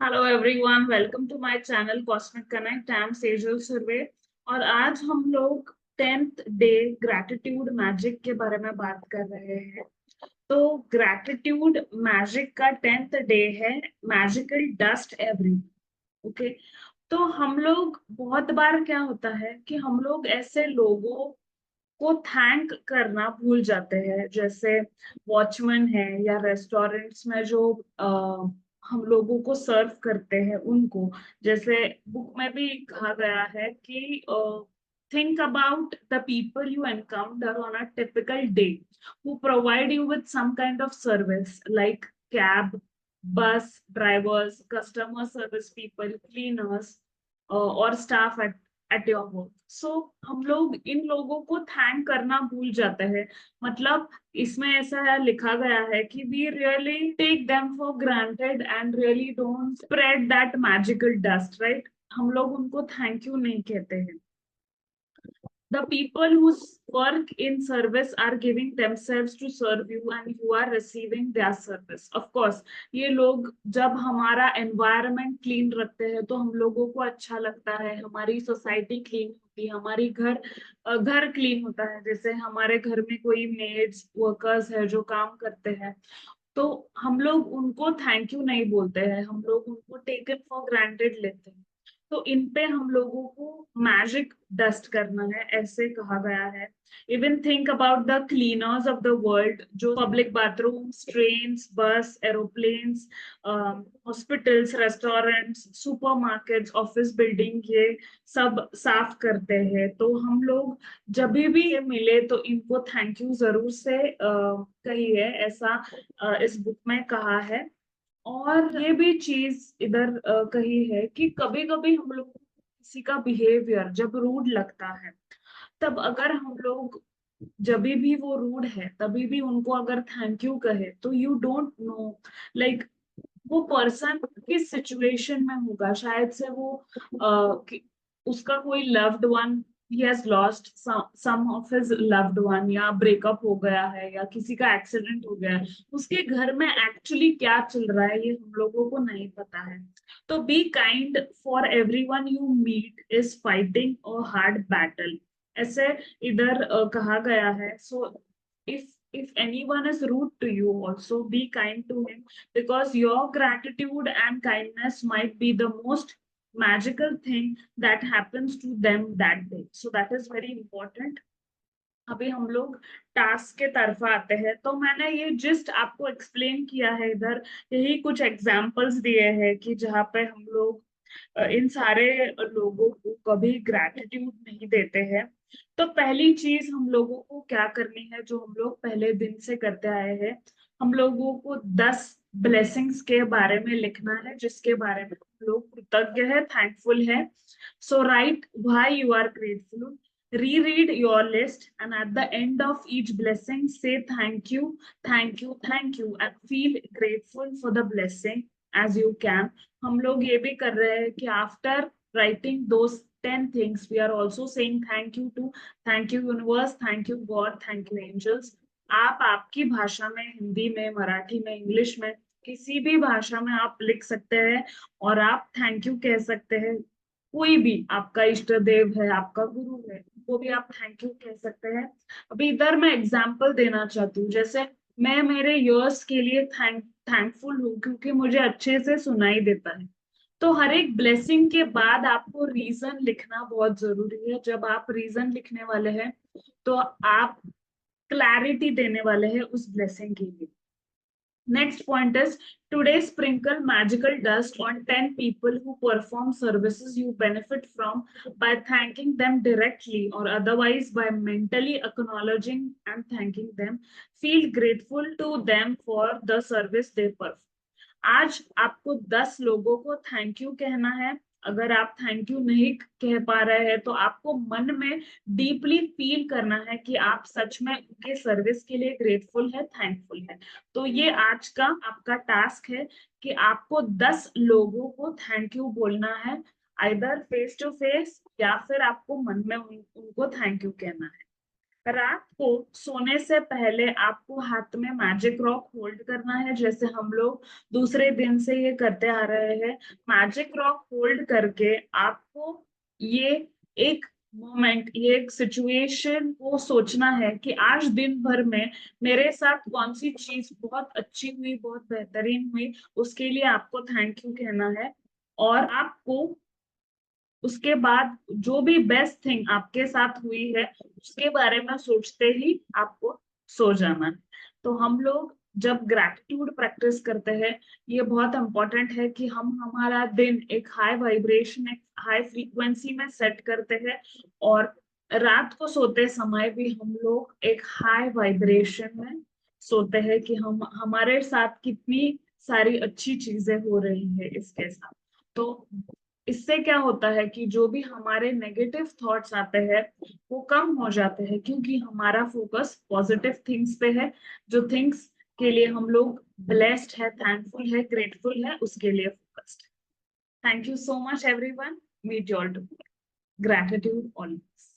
Hello everyone, welcome to my channel cosmic connect. I am Sejal Surve और आज हम लोग 10th डे ग्रैटिट्यूड मैजिक के बारे में बात कर रहे हैं। तो ग्रैटिट्यूड मैजिक का 10th डे है मैजिकल डस्ट एवरी। ओके, तो हम लोग बहुत बार क्या होता है कि हम लोग ऐसे लोगों को थैंक करना भूल जाते हैं, जैसे वॉचमैन है या रेस्टोरेंट्स में जो हम लोगों को सर्व करते हैं उनको। जैसे बुक में भी कहा गया है कि think about the people you encounter on a typical day who provide you with some kind of service like cab, bus drivers, customer service people, cleaners, और staff at your work. So हम लोग इन लोगों को thank करना भूल जाते हैं। मतलब इसमें ऐसा है, लिखा गया है कि we really take them for granted and really don't spread that magical dust, right? हम लोग उनको थैंक यू नहीं कहते हैं। The people whose work in service are giving themselves to serve you and you are receiving their service. Of course, ये लोग जब हमारा environment clean रखते हैं तो हम लोगों को अच्छा लगता है, हमारी सोसाइटी क्लीन होती है, हमारी घर क्लीन होता है। जैसे हमारे घर में कोई मेड्स वर्कर्स है जो काम करते हैं, तो हम लोग उनको थैंक यू नहीं बोलते हैं, हम लोग उनको टेकन फॉर ग्रांटेड लेते हैं। तो इन पे हम लोगों को मैजिक डस्ट करना है, ऐसे कहा गया है। Even think about the cleaners of the world, जो पब्लिक बाथरूम्स, ट्रेन्स, बस, aeroplanes, hospitals, restaurants, supermarkets, office building, ये सब साफ करते हैं। तो हम लोग जब भी ये मिले तो इनको थैंक यू जरूर से कहिए, ऐसा इस बुक में कहा है। और ये भी चीज इधर कही है कि कभी कभी हम लोग को किसी का बिहेवियर जब रूड लगता है, तब अगर हम लोग जब भी वो रूड है तभी भी उनको अगर थैंक यू कहे, तो यू डोंट नो लाइक वो पर्सन किस सिचुएशन में होगा। शायद से वो उसका कोई loved one, he has lost some of his loved one, या ब्रेकअप हो गया है या किसी का एक्सीडेंट हो गया है। उसके घर में एक्चुअली क्या चल रहा है ये हम लोगों को नहीं पता है। तो be kind for everyone you meet is fighting a hard battle, ऐसे इधर कहा गया है। सो if anyone is rude to you, also be kind to him, because your gratitude and kindness might be the most magical thing that happens to them that day. So that is very important. अभी हम लोग task के तरफ आते हैं। तो मैंने ये जस्ट आपको एक्सप्लेन किया है इधर, यही कुछ एग्जांपल्स दिए हैं कि जहाँ पे हम लोग इन सारे लोगों को कभी ग्रैटिट्यूड नहीं देते हैं। तो पहली चीज हम लोगों को क्या करनी है, जो हम लोग पहले दिन से करते आए हैं, हम लोगों को 10 ब्लेसिंग्स के बारे में लिखना है जिसके बारे में हम लोग कृतज्ञ है, थैंकफुल है। So right why you are grateful, reread your list, and at the end of each blessing say thank you, thank you, thank you, and feel grateful for the blessing as you can. हम लोग ये भी कर रहे हैं कि after writing those 10 things we are also saying thank you universe, thank you god, thank you angels. आप आपकी भाषा में, हिंदी में, मराठी में, इंग्लिश में, किसी भी भाषा में आप लिख सकते हैं और आप थैंक यू कह सकते हैं। कोई भी आपका इष्ट देव है, आपका गुरु है, वो भी आप थैंक यू कह सकते हैं। अभी इधर मैं एग्जांपल देना चाहती हूँ, जैसे मैं मेरे ईयर्स के लिए थैंकफुल हूँ क्योंकि मुझे अच्छे से सुनाई देता है। तो हर एक ब्लेसिंग के बाद आपको रीजन लिखना बहुत जरूरी है। जब आप रीजन लिखने वाले हैं तो आप क्लैरिटी देने वाले हैं उस ब्लेसिंग के लिए। Next point is today sprinkle magical dust on 10 people who perform services you benefit from by thanking them directly or otherwise by mentally acknowledging and thanking them. Feel grateful to them for the service they perform. आज आपको 10 लोगों को thank you कहना है। अगर आप thank you नहीं कह पा रहे हैं तो आपको मन में डीपली फील करना है कि आप सच में उनके सर्विस के लिए ग्रेटफुल है, थैंकफुल है। तो ये आज का आपका टास्क है कि आपको 10 लोगों को थैंक यू बोलना है, आइदर फेस टू फेस या फिर आपको मन में उनको थैंक यू कहना है। रात को सोने से पहले आपको हाथ में मैजिक रॉक होल्ड करना है, जैसे हम लोग दूसरे दिन से ये करते आ रहे हैं। मैजिक रॉक होल्ड करके आपको ये एक मोमेंट, ये एक सिचुएशन को सोचना है कि आज दिन भर में मेरे साथ कौन सी चीज बहुत अच्छी हुई, बहुत बेहतरीन हुई, उसके लिए आपको थैंक यू कहना है। और आपको उसके बाद जो भी बेस्ट थिंग आपके साथ हुई है उसके बारे में सोचते ही आपको सो जाना है। तो हम लोग जब ग्रैटिट्यूड प्रैक्टिस करते हैं, ये बहुत इंपॉर्टेंट है कि हम हमारा दिन एक हाई वाइब्रेशन, एक हाई फ्रीक्वेंसी में सेट करते हैं, और रात को सोते समय भी हम लोग एक हाई वाइब्रेशन में सोते हैं कि हम हमारे साथ कितनी सारी अच्छी चीजें हो रही है इसके साथ। तो इससे क्या होता है कि जो भी हमारे नेगेटिव थॉट्स आते हैं वो कम हो जाते हैं, क्योंकि हमारा फोकस पॉजिटिव थिंग्स पे है, जो थिंग्स के लिए हम लोग ब्लेस्ड है, थैंकफुल है, ग्रेटफुल है, उसके लिए focused. Thank you so much everyone, meet you all to gratitude always.